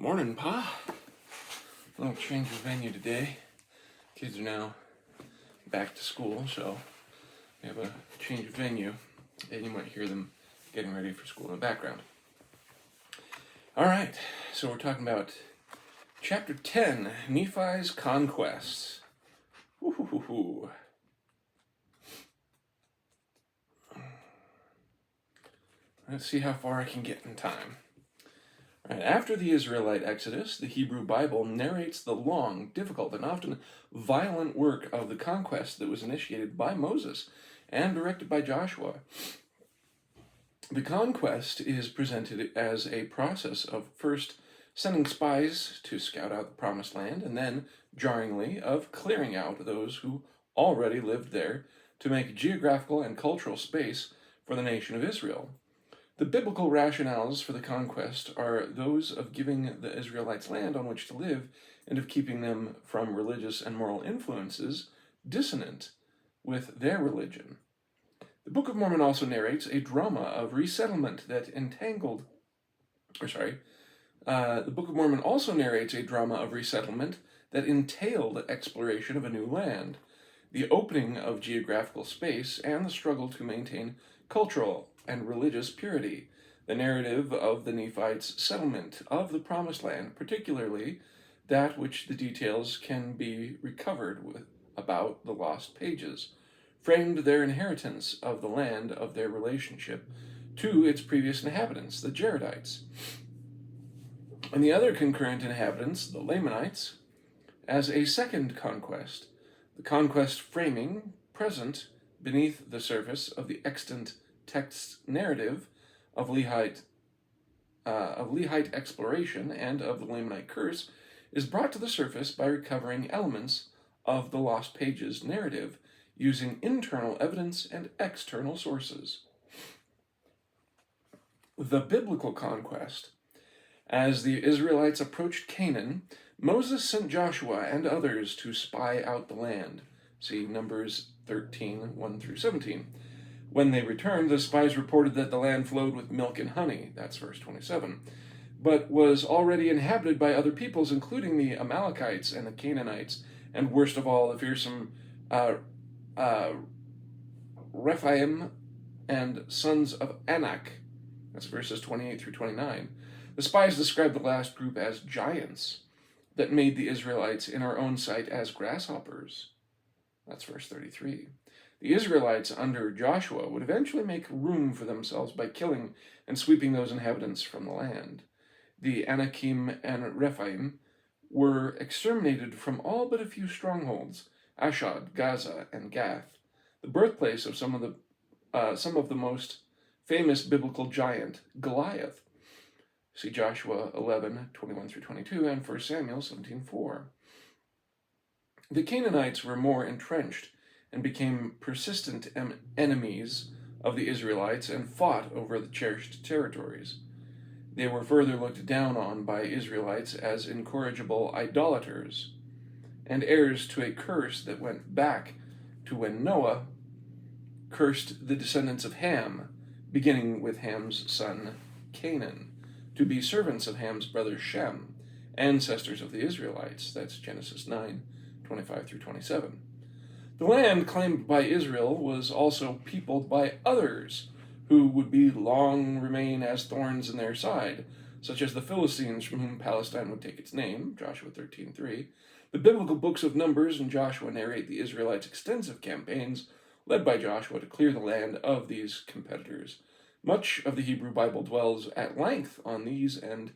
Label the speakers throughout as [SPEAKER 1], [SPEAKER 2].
[SPEAKER 1] Morning, Pa. A little change of venue today. Kids are now back to school, so we have a change of venue, and you might hear them getting ready for school in the background. All right, so we're talking about chapter 10, Nephi's conquest. Woo-hoo-hoo-hoo. Let's see how far I can get in time. Right, after the Israelite Exodus, the Hebrew Bible narrates the long, difficult, and often violent work of the conquest that was initiated by Moses and directed by Joshua. The conquest is presented as a process of first sending spies to scout out the promised land, and then, jarringly, of clearing out those who already lived there to make geographical and cultural space for the nation of Israel. The biblical rationales for the conquest are those of giving the Israelites land on which to live and of keeping them from religious and moral influences dissonant with their religion. The Book of Mormon also narrates a drama of resettlement that entailed exploration of a new land, the opening of geographical space, and the struggle to maintain cultural and religious purity. The narrative of the Nephites' settlement of the Promised Land, particularly that which the details can be recovered about the lost pages, framed their inheritance of the land of their relationship to its previous inhabitants, the Jaredites, and the other concurrent inhabitants, the Lamanites, as a second conquest, the conquest framing present beneath the surface of the extant text narrative of Lehite exploration and of the Lamanite curse is brought to the surface by recovering elements of the Lost Pages narrative using internal evidence and external sources. The biblical conquest. As the Israelites approached Canaan, Moses sent Joshua and others to spy out the land. See Numbers 13, 1 through 17. When they returned, the spies reported that the land flowed with milk and honey, that's verse 27, but was already inhabited by other peoples, including the Amalekites and the Canaanites, and worst of all, the fearsome Rephaim and sons of Anak, that's verses 28 through 29. The spies described the last group as giants that made the Israelites in our own sight as grasshoppers, that's verse 33. The Israelites under Joshua would eventually make room for themselves by killing and sweeping those inhabitants from the land. The Anakim and Rephaim were exterminated from all but a few strongholds, Ashdod, Gaza, and Gath, the birthplace of some of the most famous biblical giant, Goliath. See Joshua 11, 21 through 22, and 1 Samuel 17:4. The Canaanites were more entrenched and became persistent enemies of the Israelites and fought over the cherished territories. They were further looked down on by Israelites as incorrigible idolaters and heirs to a curse that went back to when Noah cursed the descendants of Ham, beginning with Ham's son Canaan, to be servants of Ham's brother Shem, ancestors of the Israelites. That's Genesis 9, 25 through 27. The land claimed by Israel was also peopled by others who would remain as thorns in their side, such as the Philistines from whom Palestine would take its name, Joshua 13:3. The biblical books of Numbers and Joshua narrate the Israelites' extensive campaigns led by Joshua to clear the land of these competitors. Much of the Hebrew Bible dwells at length on these and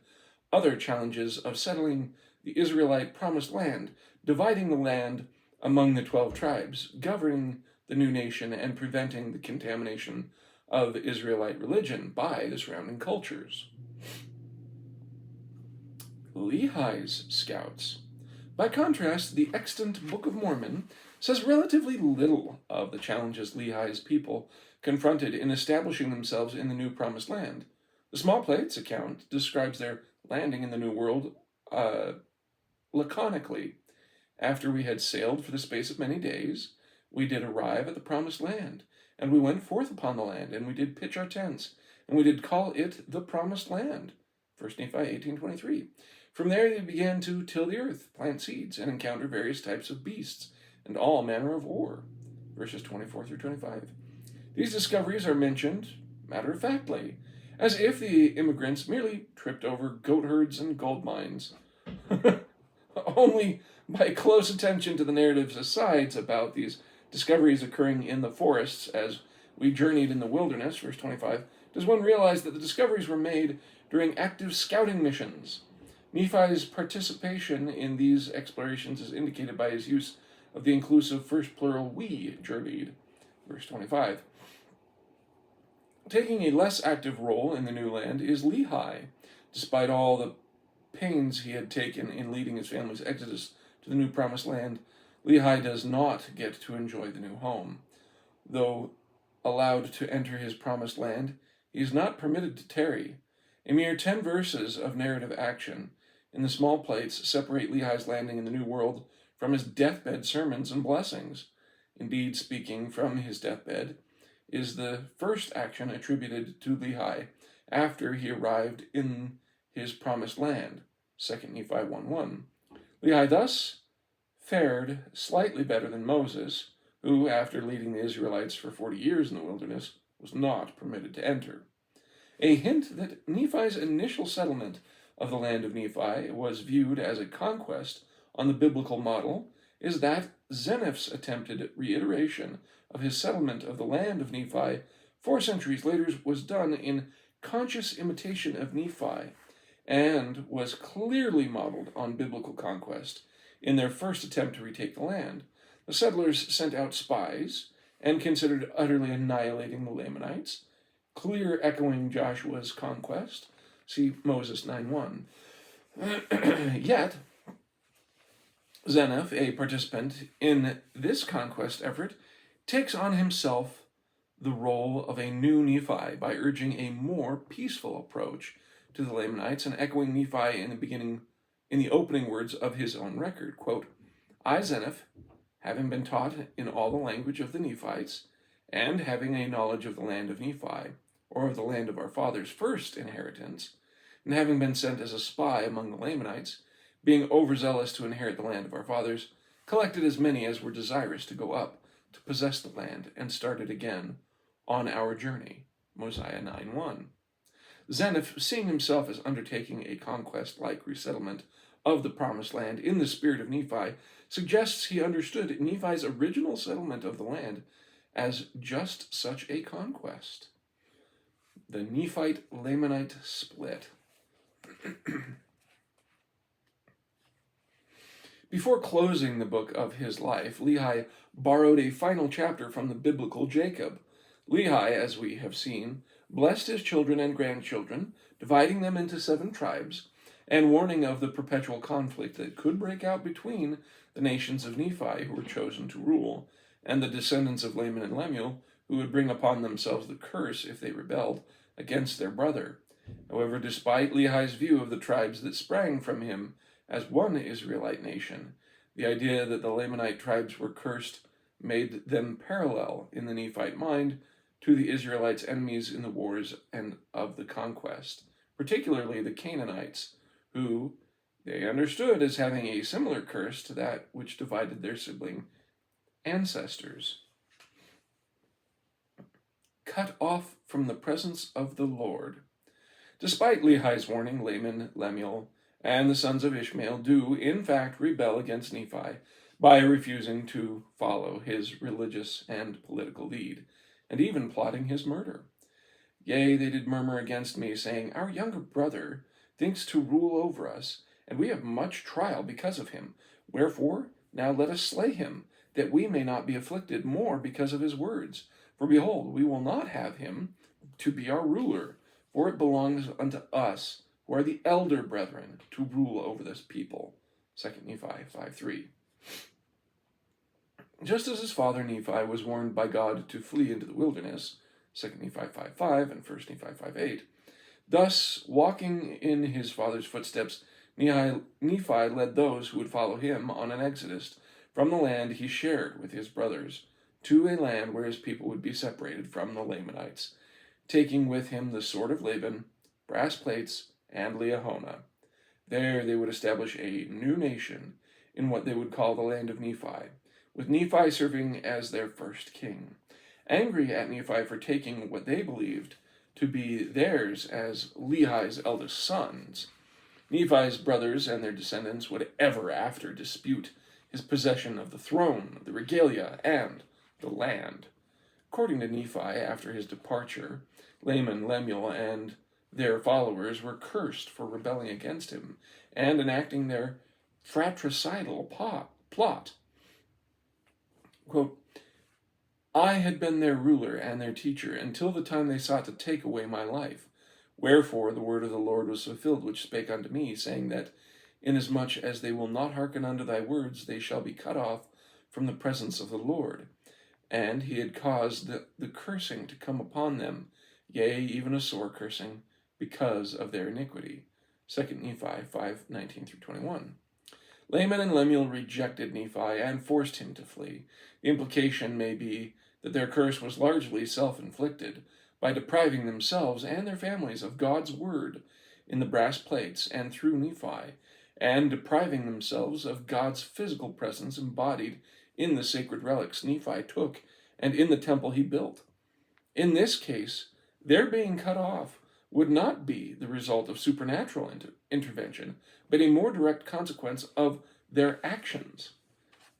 [SPEAKER 1] other challenges of settling the Israelite promised land, dividing the land among the 12 tribes, governing the new nation, and preventing the contamination of Israelite religion by the surrounding cultures. Lehi's scouts. By contrast, the extant Book of Mormon says relatively little of the challenges Lehi's people confronted in establishing themselves in the new promised land. The Small Plates account describes their landing in the New World laconically. After we had sailed for the space of many days, we did arrive at the promised land, and we went forth upon the land, and we did pitch our tents, and we did call it the promised land. 1 Nephi 18:23. From there they began to till the earth, plant seeds, and encounter various types of beasts, and all manner of war. Verses 24 through 25. These discoveries are mentioned matter-of-factly, as if the immigrants merely tripped over goat herds and gold mines. Only by close attention to the narrative's asides about these discoveries occurring in the forests as we journeyed in the wilderness, verse 25, does one realize that the discoveries were made during active scouting missions. Nephi's participation in these explorations is indicated by his use of the inclusive first plural we journeyed, verse 25. Taking a less active role in the new land is Lehi. Despite all the pains he had taken in leading his family's exodus to the new promised land, Lehi does not get to enjoy the new home. Though allowed to enter his promised land, he is not permitted to tarry. A mere 10 verses of narrative action in the small plates separate Lehi's landing in the new world from his deathbed sermons and blessings. Indeed, speaking from his deathbed is the first action attributed to Lehi after he arrived in his promised land, 2 Nephi 1:1. Lehi thus fared slightly better than Moses, who, after leading the Israelites for 40 years in the wilderness, was not permitted to enter. A hint that Nephi's initial settlement of the land of Nephi was viewed as a conquest on the biblical model is that Zeniff's attempted reiteration of his settlement of the land of Nephi 4 centuries later was done in conscious imitation of Nephi and was clearly modeled on biblical conquest in their first attempt to retake the land. The settlers sent out spies and considered utterly annihilating the Lamanites, clear echoing Joshua's conquest. See Moses 9:1. Yet, Zeniff, a participant in this conquest effort, takes on himself the role of a new Nephi by urging a more peaceful approach to the Lamanites and echoing Nephi in the opening words of his own record, quote, I, Zeniff, having been taught in all the language of the Nephites, and having a knowledge of the land of Nephi, or of the land of our fathers' first inheritance, and having been sent as a spy among the Lamanites, being overzealous to inherit the land of our fathers, collected as many as were desirous to go up to possess the land, and started again on our journey. Mosiah 9:1. Zeniff, seeing himself as undertaking a conquest-like resettlement of the promised land in the spirit of Nephi, suggests he understood Nephi's original settlement of the land as just such a conquest. The Nephite-Lamanite split. Before closing the book of his life, Lehi borrowed a final chapter from the biblical Jacob. Lehi, as we have seen, blessed his children and grandchildren, dividing them into 7 tribes, and warning of the perpetual conflict that could break out between the nations of Nephi, who were chosen to rule, and the descendants of Laman and Lemuel, who would bring upon themselves the curse if they rebelled against their brother. However, despite Lehi's view of the tribes that sprang from him as one Israelite nation, the idea that the Lamanite tribes were cursed made them parallel in the Nephite mind to the Israelites' enemies in the wars and of the conquest, particularly the Canaanites, who they understood as having a similar curse to that which divided their sibling ancestors. Cut off from the presence of the Lord. Despite Lehi's warning, Laman, Lemuel, and the sons of Ishmael do, in fact, rebel against Nephi by refusing to follow his religious and political lead, and even plotting his murder. Yea, they did murmur against me, saying, Our younger brother thinks to rule over us, and we have much trial because of him. Wherefore, now let us slay him, that we may not be afflicted more because of his words. For behold, we will not have him to be our ruler, for it belongs unto us, who are the elder brethren, to rule over this people. 2 Nephi 5:3. Just as his father Nephi was warned by God to flee into the wilderness, 2 Nephi 5:5 and 1 Nephi 5:8, thus, walking in his father's footsteps, Nephi led those who would follow him on an exodus from the land he shared with his brothers, to a land where his people would be separated from the Lamanites, taking with him the sword of Laban, brass plates, and Liahona. There they would establish a new nation in what they would call the land of Nephi, with Nephi serving as their first king. Angry at Nephi for taking what they believed to be theirs as Lehi's eldest sons, Nephi's brothers and their descendants would ever after dispute his possession of the throne, the regalia, and the land. According to Nephi, after his departure, Laman, Lemuel, and their followers were cursed for rebelling against him and enacting their fratricidal plot. Quote, I had been their ruler and their teacher until the time they sought to take away my life. Wherefore the word of the Lord was fulfilled, which spake unto me, saying that, inasmuch as they will not hearken unto thy words, they shall be cut off from the presence of the Lord. And he had caused the cursing to come upon them, yea, even a sore cursing, because of their iniquity. 2 Nephi 5:19-21. Laman and Lemuel rejected Nephi and forced him to flee. The implication may be that their curse was largely self-inflicted, by depriving themselves and their families of God's word in the brass plates and through Nephi, and depriving themselves of God's physical presence embodied in the sacred relics Nephi took and in the temple he built. In this case, their being cut off would not be the result of supernatural intervention, but a more direct consequence of their actions.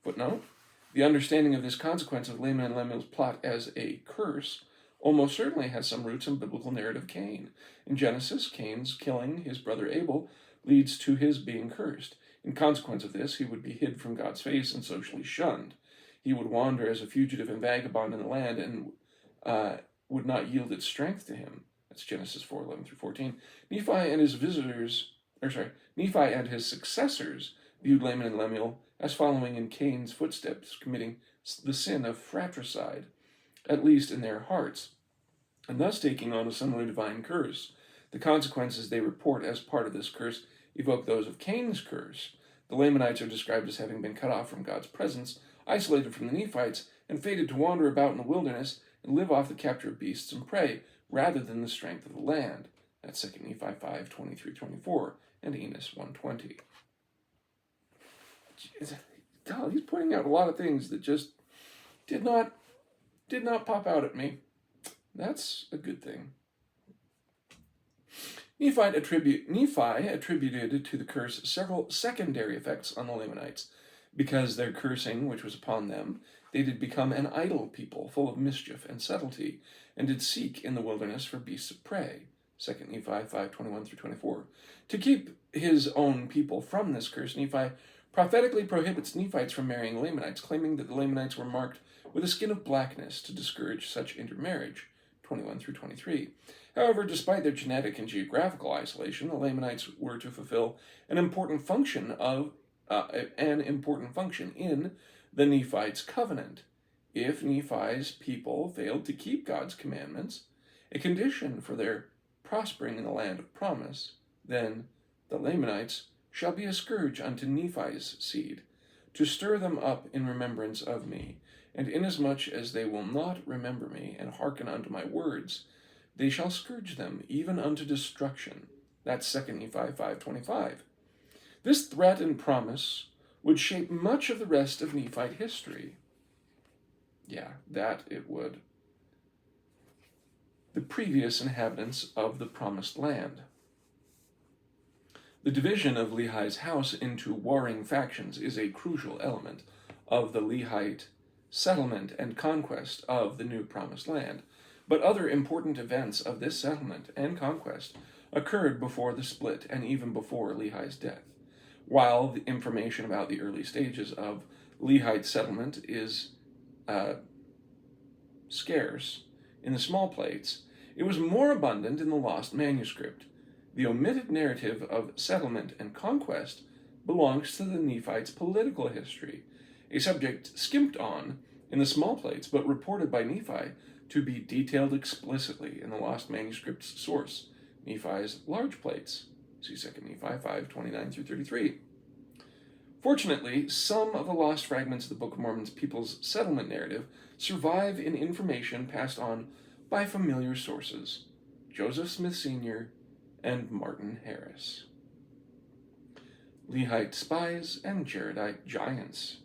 [SPEAKER 1] Footnote, the understanding of this consequence of Laman and Lemuel's plot as a curse almost certainly has some roots in biblical narrative Cain. In Genesis, Cain's killing his brother Abel leads to his being cursed. In consequence of this, he would be hid from God's face and socially shunned. He would wander as a fugitive and vagabond in the land and would not yield its strength to him. That's Genesis 4:11-14. Nephi and his successors viewed Laman and Lemuel as following in Cain's footsteps, committing the sin of fratricide, at least in their hearts, and thus taking on a similar divine curse. The consequences they report as part of this curse evoke those of Cain's curse. The Lamanites are described as having been cut off from God's presence, isolated from the Nephites, and fated to wander about in the wilderness and live off the capture of beasts and prey, rather than the strength of the land. That's 2 Nephi 5:23-24, and Enos 1:20. God, he's pointing out a lot of things that just did not pop out at me. That's a good thing. Nephi attributed to the curse several secondary effects on the Lamanites. Because their cursing, which was upon them, they did become an idle people, full of mischief and subtlety, and did seek in the wilderness for beasts of prey. 2 Nephi 5:21-24. To keep his own people from this curse, Nephi prophetically prohibits Nephites from marrying Lamanites, claiming that the Lamanites were marked with a skin of blackness to discourage such intermarriage. 21-23. However, despite their genetic and geographical isolation, the Lamanites were to fulfill an important function in the Nephites' covenant. If Nephi's people failed to keep God's commandments, a condition for their prospering in the land of promise, then the Lamanites shall be a scourge unto Nephi's seed, to stir them up in remembrance of me. And inasmuch as they will not remember me, and hearken unto my words, they shall scourge them, even unto destruction. That's 2 Nephi 5:25. This threat and promise would shape much of the rest of Nephite history. Yeah, that it would. The previous inhabitants of the promised land. The division of Lehi's house into warring factions is a crucial element of the Lehite settlement and conquest of the new promised land. But other important events of this settlement and conquest occurred before the split and even before Lehi's death. While the information about the early stages of Lehite settlement is scarce in the small plates, it was more abundant in the lost manuscript. The omitted narrative of settlement and conquest belongs to the Nephites' political history, a subject skimped on in the small plates, but reported by Nephi to be detailed explicitly in the lost manuscript's source, Nephi's large plates. See 2 Nephi 5:29-33. Fortunately, some of the lost fragments of the Book of Mormon's people's settlement narrative survive in information passed on by familiar sources. Joseph Smith Sr. and Martin Harris. Lehite spies and Jaredite giants.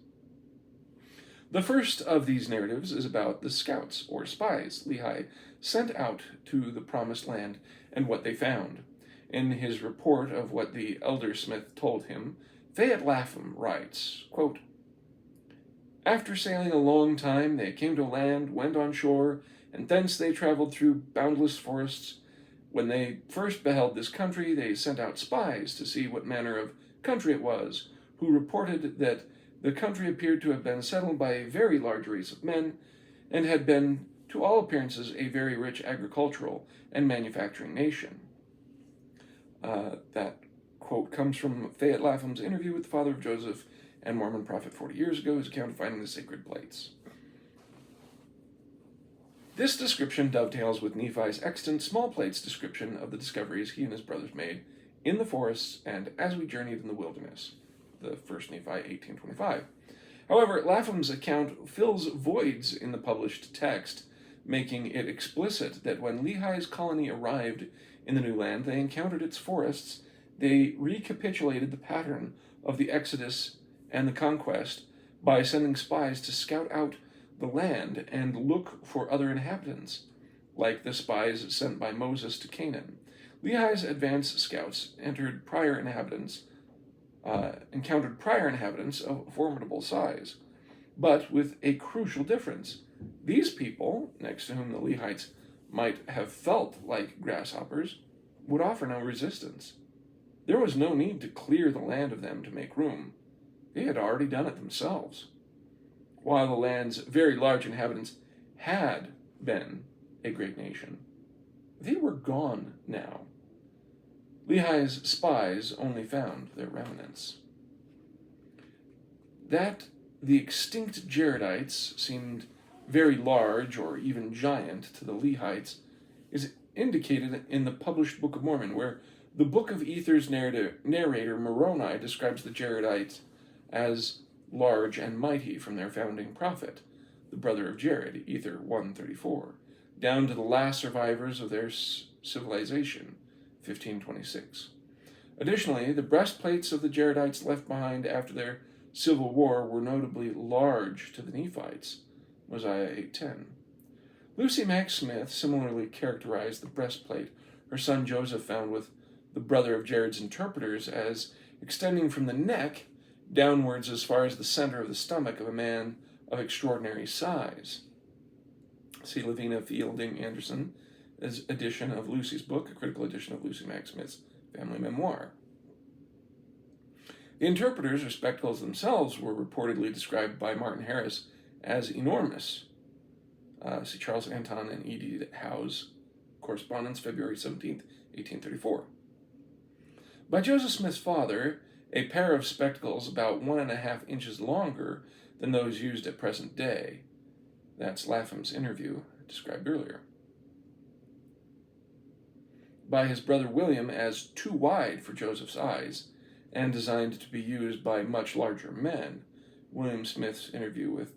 [SPEAKER 1] The first of these narratives is about the scouts, or spies, Lehi sent out to the Promised Land and what they found. In his report of what the elder Smith told him, Fayette Lapham writes, quote, "After sailing a long time, they came to land, went on shore, and thence they traveled through boundless forests. When they first beheld this country, they sent out spies to see what manner of country it was, who reported that the country appeared to have been settled by a very large race of men, and had been, to all appearances, a very rich agricultural and manufacturing nation." That quote comes from Fayette Lapham's interview with the father of Joseph and Mormon prophet 40 years ago, his account of finding the sacred plates. This description dovetails with Nephi's extant small plates description of the discoveries he and his brothers made in the forests and as we journeyed in the wilderness, the 1 Nephi 18:25. However, Lapham's account fills voids in the published text, making it explicit that when Lehi's colony arrived in the new land, they encountered its forests, they recapitulated the pattern of the Exodus and the conquest by sending spies to scout out the land and look for other inhabitants, like the spies sent by Moses to Canaan. Lehi's advance scouts encountered prior inhabitants of formidable size, but with a crucial difference. These people, next to whom the Lehites might have felt like grasshoppers, would offer no resistance. There was no need to clear the land of them to make room. They had already done it themselves. While the land's very large inhabitants had been a great nation, they were gone now. Lehi's spies only found their remnants. That the extinct Jaredites seemed very large or even giant to the Lehites is indicated in the published Book of Mormon, where the Book of Ether's narrator Moroni describes the Jaredites as large and mighty from their founding prophet, the brother of Jared, Ether 1:34, down to the last survivors of their civilization, 1526. Additionally, the breastplates of the Jaredites left behind after their civil war were notably large to the Nephites, Mosiah 8:10. Lucy Mack Smith similarly characterized the breastplate her son Joseph found with the brother of Jared's interpreters as extending from the neck downwards as far as the center of the stomach of a man of extraordinary size. See Lavina Fielding Anderson's edition of Lucy's book, a critical edition of Lucy Mack Smith's family memoir. The interpreters, or spectacles themselves, were reportedly described by Martin Harris as enormous. See Charles Anton and E.D. Howe's correspondence, February 17th, 1834. By Joseph Smith's father, a pair of spectacles about 1.5 inches longer than those used at present day. That's Lapham's interview described earlier. By his brother William as too wide for Joseph's eyes and designed to be used by much larger men. William Smith's interview with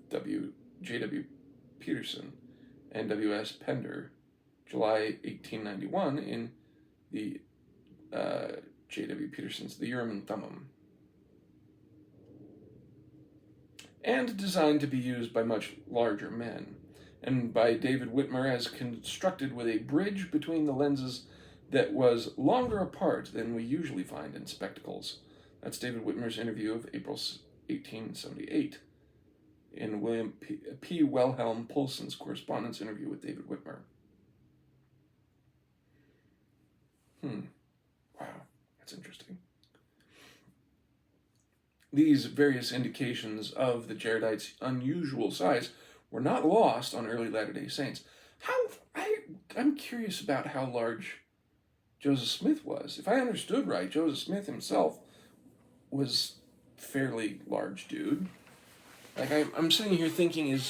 [SPEAKER 1] J.W. Peterson and W.S. Pender, July 1891, in the J.W. Peterson's The Urim and Thummim. And designed to be used by much larger men, and by David Whitmer as constructed with a bridge between the lenses that was longer apart than we usually find in spectacles. That's David Whitmer's interview of April 1878 in William P. Wilhelm Poulsen's correspondence interview with David Whitmer. Wow, that's interesting. These various indications of the Jaredites' unusual size were not lost on early Latter-day Saints. I'm curious about how large Joseph Smith was. If I understood right, Joseph Smith himself was a fairly large dude. Like, I'm sitting here thinking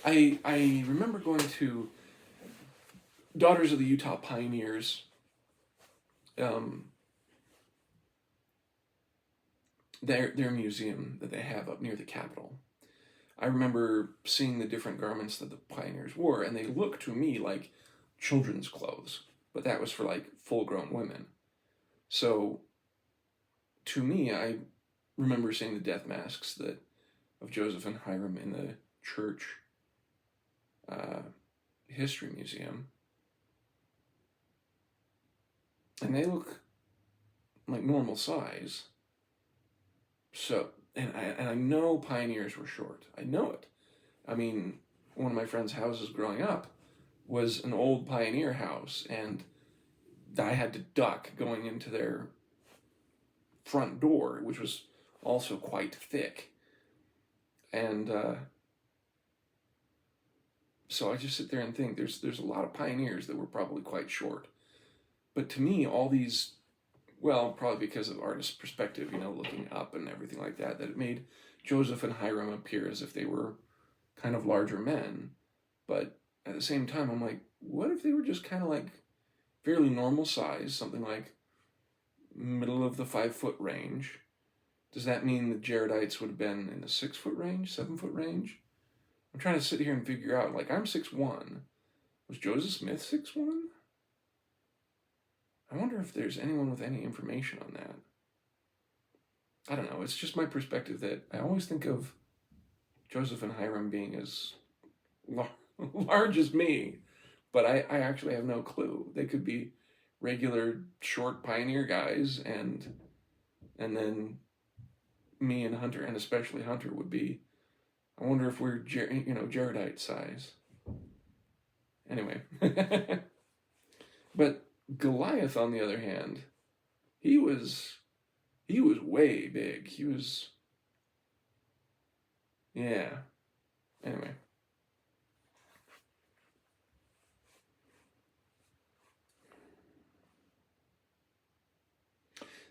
[SPEAKER 1] I remember going to Daughters of the Utah Pioneers, their museum that they have up near the Capitol. I remember seeing the different garments that the pioneers wore, and they looked to me like children's clothes. but that was for like full-grown women. So to me, I remember seeing the death masks of Joseph and Hiram in the church history museum, and they look like normal size. So, and I know pioneers were short. I know it. I mean, one of my friend's houses growing up was an old pioneer house, and I had to duck going into their front door, which was also quite thick. And so I just sit there and think there's a lot of pioneers that were probably quite short. But to me, all these, well, probably because of artist's perspective, looking up and everything like that it made Joseph and Hiram appear as if they were kind of larger men. But at the same time, I'm like, what if they were just kind of like fairly normal size, something like middle of the 5-foot range? Does that mean the Jaredites would have been in the 6-foot range, 7-foot range? I'm trying to sit here and figure out, like, I'm 6'1". Was Joseph Smith 6'1"? I wonder if there's anyone with any information on that. I don't know, it's just my perspective that I always think of Joseph and Hiram being as large as me, but I actually have no clue. They could be regular short pioneer guys, and then me and Hunter, and especially Hunter, would be, I wonder if we're Jaredite size. Anyway. But Goliath, on the other hand, he was way big. He was, yeah. Anyway.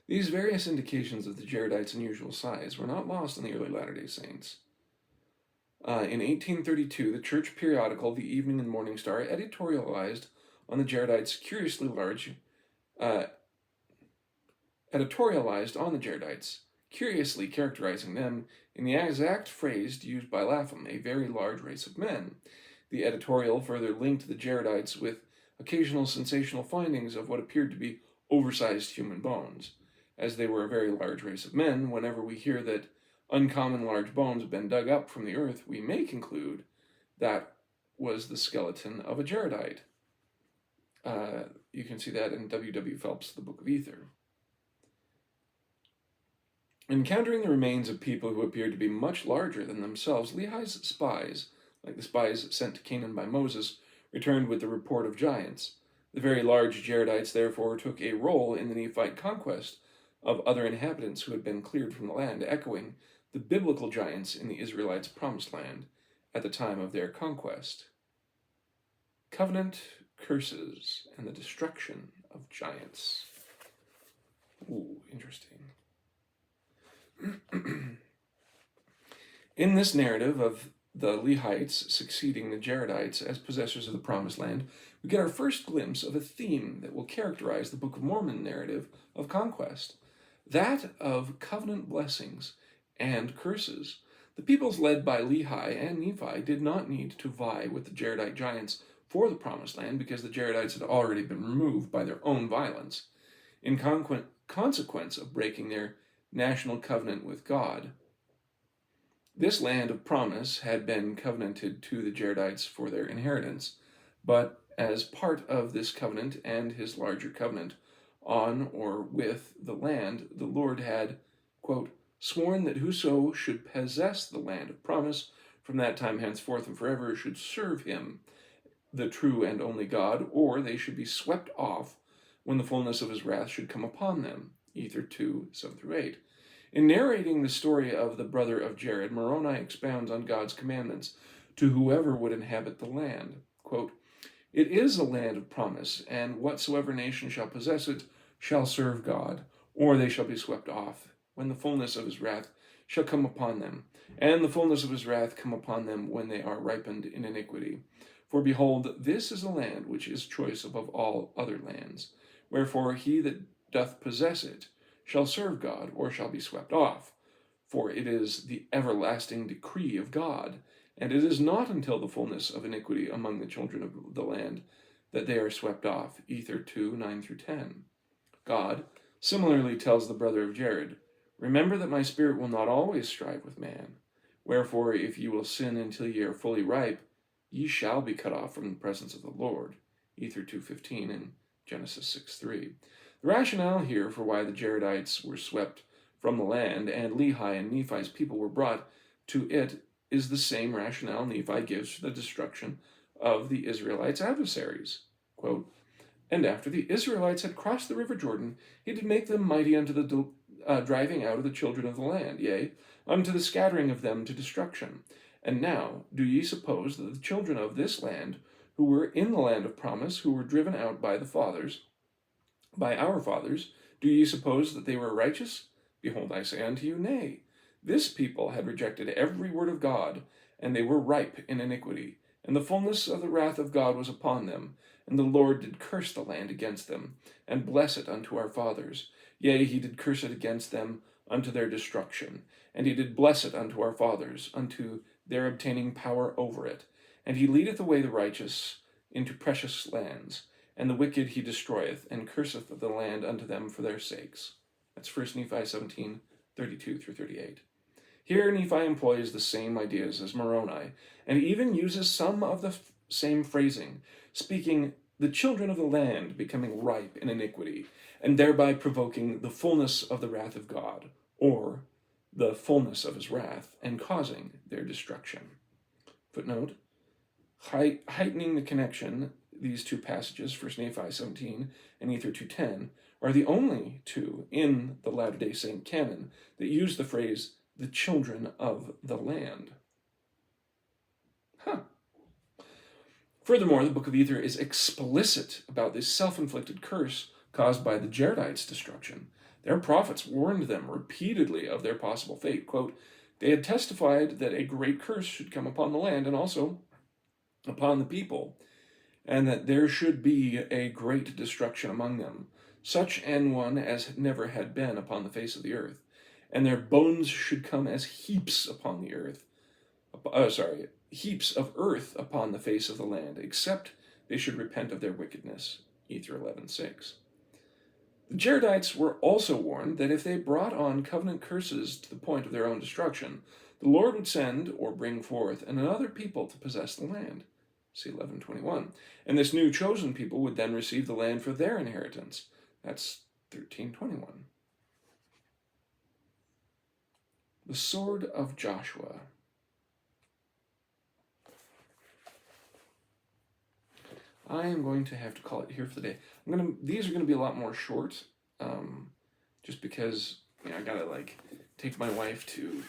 [SPEAKER 1] These various indications of the Jaredites' unusual size were not lost on the early Latter-day Saints. In 1832, the church periodical The Evening and Morning Star editorialized on the Jaredites, curiously characterizing them in the exact phrase used by Lapham, a very large race of men. The editorial further linked the Jaredites with occasional sensational findings of what appeared to be oversized human bones. As they were a very large race of men, whenever we hear that uncommon large bones have been dug up from the earth, we may conclude that was the skeleton of a Jaredite. You can see that in W. Phelps' The Book of Ether. Encountering the remains of people who appeared to be much larger than themselves, Lehi's spies, like the spies sent to Canaan by Moses, returned with the report of giants. The very large Jaredites therefore took a role in the Nephite conquest of other inhabitants who had been cleared from the land, echoing the biblical giants in the Israelites' promised land at the time of their conquest. Covenant, curses, and the destruction of giants. Ooh, interesting. In this narrative of the Lehites succeeding the Jaredites as possessors of the Promised Land, we get our first glimpse of a theme that will characterize the Book of Mormon narrative of conquest, that of covenant blessings and curses. The peoples led by Lehi and Nephi did not need to vie with the Jaredite giants for the Promised Land because the Jaredites had already been removed by their own violence. In consequence of breaking their national covenant with God, this land of promise had been covenanted to the Jaredites for their inheritance, but as part of this covenant and his larger covenant on or with the land, the Lord had, quote, sworn that whoso should possess the land of promise from that time henceforth and forever should serve him, the true and only God, or they should be swept off when the fullness of his wrath should come upon them. Ether 2, 7-8. In narrating the story of the brother of Jared, Moroni expounds on God's commandments to whoever would inhabit the land. Quote, it is a land of promise, and whatsoever nation shall possess it shall serve God, or they shall be swept off when the fullness of his wrath shall come upon them, and the fullness of his wrath come upon them when they are ripened in iniquity. For behold, this is a land which is choice above all other lands. Wherefore he that doth possess it shall serve God, or shall be swept off. For it is the everlasting decree of God, and it is not until the fullness of iniquity among the children of the land that they are swept off. Ether 2, 9 through 10. God similarly tells the brother of Jared, remember that my spirit will not always strive with man. Wherefore, if ye will sin until ye are fully ripe, ye shall be cut off from the presence of the Lord. Ether 2:15 and Genesis 6:3. The rationale here for why the Jaredites were swept from the land and Lehi and Nephi's people were brought to it is the same rationale Nephi gives for the destruction of the Israelites' adversaries. Quote, and after the Israelites had crossed the river Jordan, he did make them mighty unto the driving out of the children of the land, yea, unto the scattering of them to destruction. And now do ye suppose that the children of this land, who were in the land of promise, who were driven out by our fathers, do ye suppose that they were righteous? Behold, I say unto you, nay. This people had rejected every word of God, and they were ripe in iniquity. And the fullness of the wrath of God was upon them, and the Lord did curse the land against them, and bless it unto our fathers. Yea, he did curse it against them unto their destruction, and he did bless it unto our fathers, unto their obtaining power over it. And he leadeth away the righteous into precious lands, and the wicked he destroyeth, and curseth the land unto them for their sakes. That's 1 Nephi 17, 32 through 38. Here Nephi employs the same ideas as Moroni, and even uses some of the same phrasing, speaking the children of the land becoming ripe in iniquity, and thereby provoking the fullness of the wrath of God, or the fullness of his wrath, and causing their destruction. Footnote, heightening the connection, these two passages, 1 Nephi 17 and Ether 2:10, are the only two in the Latter-day Saint canon that use the phrase, the children of the land. Furthermore, the Book of Ether is explicit about this self-inflicted curse caused by the Jaredites' destruction. Their prophets warned them repeatedly of their possible fate. Quote, they had testified that a great curse should come upon the land and also upon the people, and that there should be a great destruction among them, such an one as never had been upon the face of the earth, and their bones should come as heaps upon the earth, heaps of earth upon the face of the land, except they should repent of their wickedness. Ether 11:6. The Jaredites were also warned that if they brought on covenant curses to the point of their own destruction, the Lord would send or bring forth another people to possess the land. See 11:21. And this new chosen people would then receive the land for their inheritance. That's 13:21. The sword of Joshua. I am going to have to call it here for the day. These are going to be a lot more short, just because I gotta take my wife to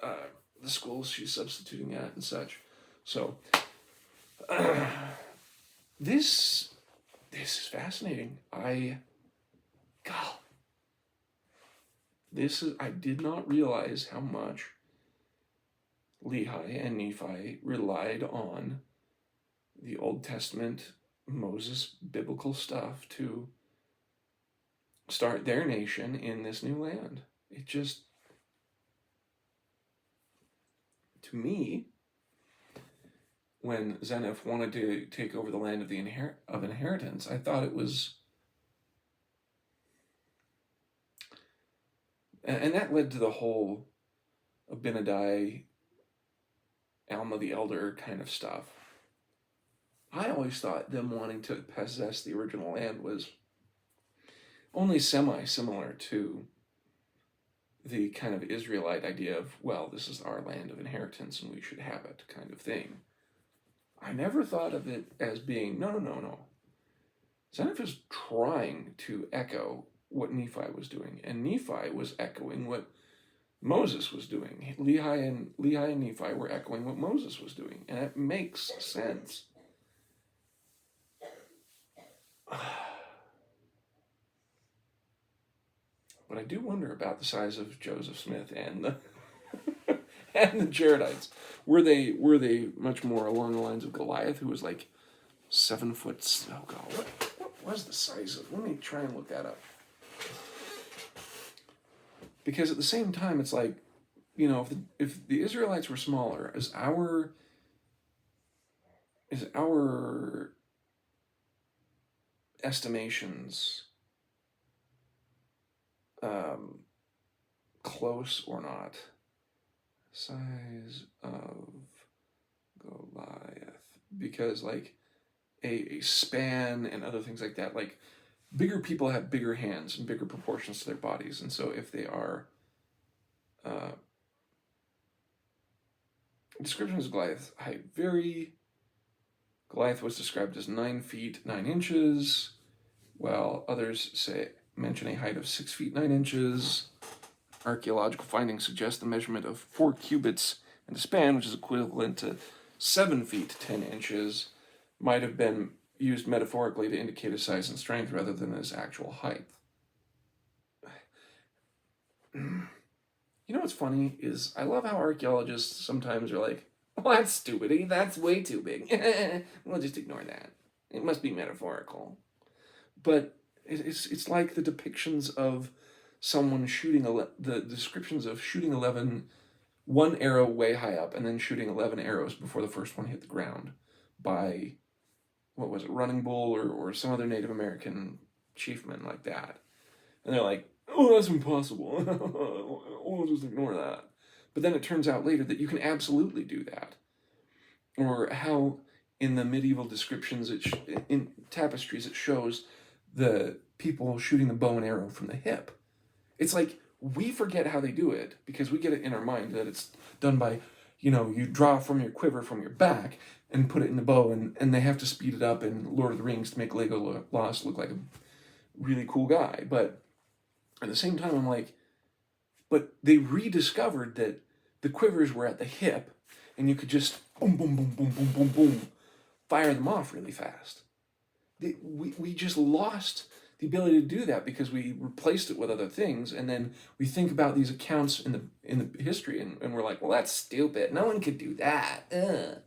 [SPEAKER 1] the schools she's substituting at and such. So this is fascinating. I did not realize how much Lehi and Nephi relied on the Old Testament, Moses, biblical stuff to start their nation in this new land. It just, to me, when Zeniff wanted to take over the land of inheritance, I thought it was, and that led to the whole Abinadi, Alma the Elder kind of stuff. I always thought them wanting to possess the original land was only semi-similar to the kind of Israelite idea of, well, this is our land of inheritance and we should have it kind of thing. I never thought of it as being, no. Zeniff is trying to echo what Nephi was doing, and Nephi was echoing what Moses was doing. Lehi and Nephi were echoing what Moses was doing, and it makes sense. But I do wonder about the size of Joseph Smith and the and the Jaredites. Were they much more along the lines of Goliath, who was 7 foot? Oh God, what was the size of? Let me try and look that up. Because at the same time, it's if the Israelites were smaller, is our estimations close or not. Size of Goliath. Because, like, a span and other things like that, like, bigger people have bigger hands and bigger proportions to their bodies. And so if they are... descriptions of Goliath's height vary. Goliath was described as 9 feet 9 inches, while others mention a height of 6 feet 9 inches. Archaeological findings suggest the measurement of 4 cubits and a span, which is equivalent to 7 feet 10 inches, might have been used metaphorically to indicate his size and strength rather than his actual height. You know what's funny is I love how archaeologists sometimes are like, well, that's stupid. That's way too big. We'll just ignore that. It must be metaphorical. But it's like the depictions of someone shooting, the descriptions of shooting 1 arrow way high up and then shooting 11 arrows before the first one hit the ground by, what was it, Running Bull or some other Native American chiefman like that. And they're like, oh, that's impossible. We'll just ignore that. But then it turns out later that you can absolutely do that. Or how in the medieval descriptions, in tapestries, it shows the people shooting the bow and arrow from the hip. It's like, we forget how they do it because we get it in our mind that it's done by, you draw from your quiver from your back and put it in the bow, and they have to speed it up in Lord of the Rings to make Legolas look like a really cool guy. But at the same time, I'm like, but they rediscovered that the quivers were at the hip, and you could just boom, boom, boom, boom, boom, boom, boom, fire them off really fast. We just lost the ability to do that because we replaced it with other things, and then we think about these accounts in the history, and we're like, well, that's stupid. No one could do that. And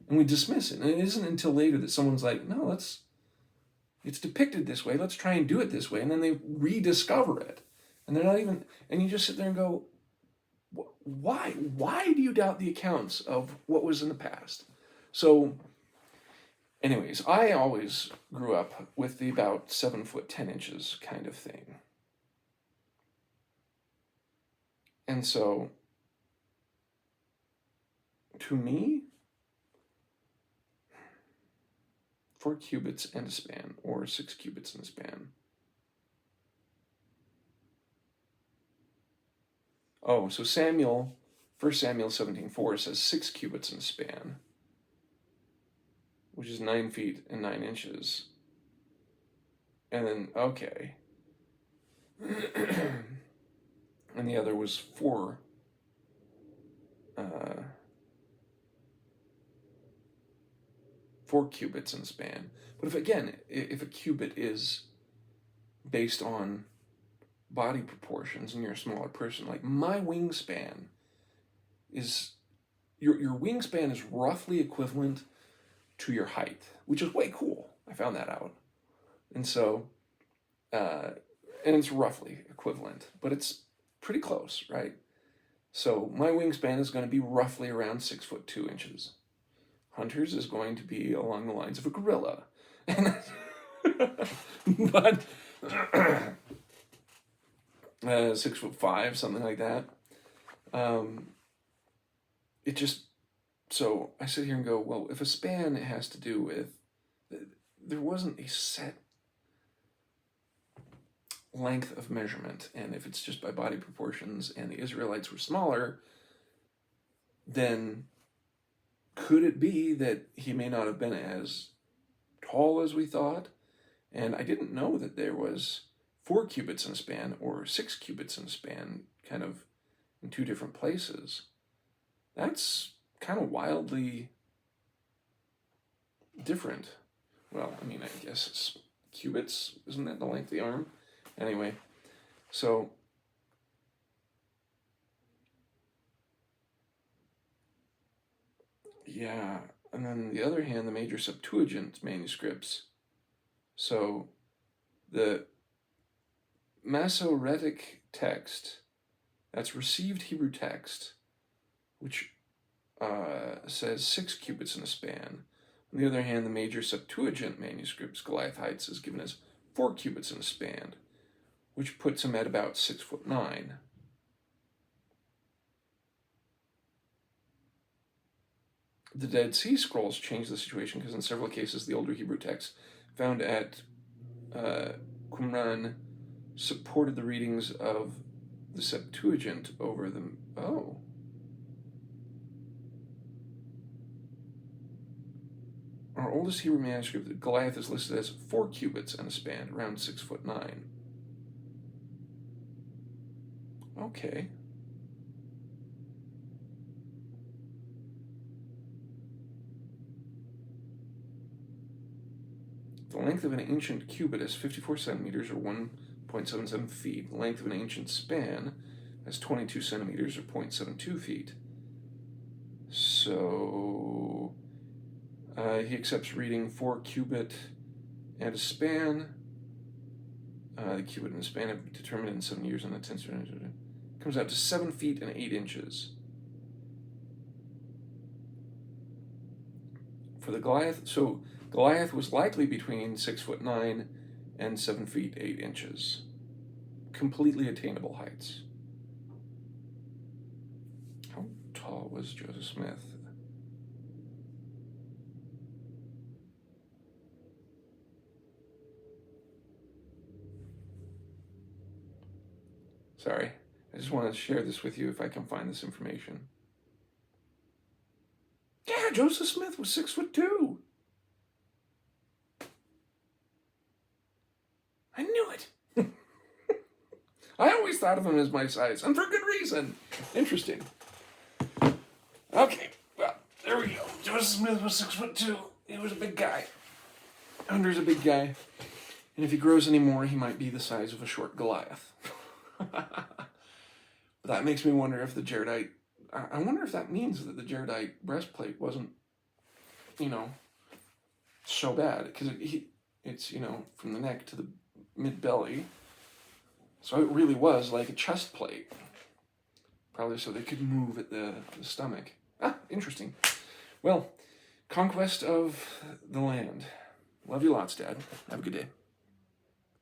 [SPEAKER 1] we dismiss it. And it isn't until later that someone's like, no, it's depicted this way. Let's try and do it this way. And then they rediscover it. And they're not even, and you just sit there and go, why? Why do you doubt the accounts of what was in the past? So, anyways, I always grew up with the about 7 foot 10 inches kind of thing. And so, to me, 4 cubits and a span, or 6 cubits and a span. Oh, so 1 Samuel 17:4 says 6 cubits and a span, which is 9 feet and 9 inches. And then, okay. And the other was 4 cubits in a span. But if a cubit is based on body proportions and you're a smaller person, like my wingspan is, your wingspan is roughly equivalent to your height, which is way cool. I found that out. And so, and it's roughly equivalent, but it's pretty close, right? So my wingspan is going to be roughly around 6 foot 2 inches. Hunter's is going to be along the lines of a gorilla. But 6 foot 5, something like that. It just, so I sit here and go, well, if a span has to do with, there wasn't a set length of measurement, and if it's just by body proportions and the Israelites were smaller, then could it be that he may not have been as tall as we thought? And I didn't know that there was 4 cubits in a span or 6 cubits in a span, kind of in 2 different places. That's kind of wildly different. Well, I mean, I guess it's cubits, isn't that the length of the arm? Anyway, so yeah, and then on the other hand, the major Septuagint manuscripts, so the Masoretic text, that's received Hebrew text, which says 6 cubits in a span, On the other hand, the major Septuagint manuscripts, Goliath's height is given as 4 cubits in a span, which puts him at about 6'9". The Dead Sea Scrolls change the situation because in several cases the older Hebrew texts found at Qumran supported the readings of the Septuagint over them. Oh. Our oldest Hebrew manuscript, Goliath, is listed as 4 cubits and a span, around 6'9". Okay. The length of an ancient cubit is 54 centimeters, or 1.77 feet. The length of an ancient span is 22 centimeters, or 0.72 feet. So he accepts reading 4 cubit and a span. The cubit and the span have been determined in 7 years, and that comes out to 7 feet and 8 inches. For the Goliath, so Goliath was likely between 6'9" and 7 feet 8 inches. Completely attainable heights. How tall was Joseph Smith? Sorry, I just want to share this with you if I can find this information. Yeah, Joseph Smith was 6'2". I knew it. I always thought of him as my size, and for good reason. Interesting. Okay, well, there we go. Joseph Smith was 6'2". He was a big guy. Hunter's a big guy. And if he grows any more, he might be the size of a short Goliath. But that makes me wonder if the Jaredite... I wonder if that means that the Jaredite breastplate wasn't, so bad. Because it's, from the neck to the mid-belly. So it really was like a chest plate. Probably so they could move at the stomach. Interesting. Well, conquest of the land. Love you lots, Dad. Have a good day.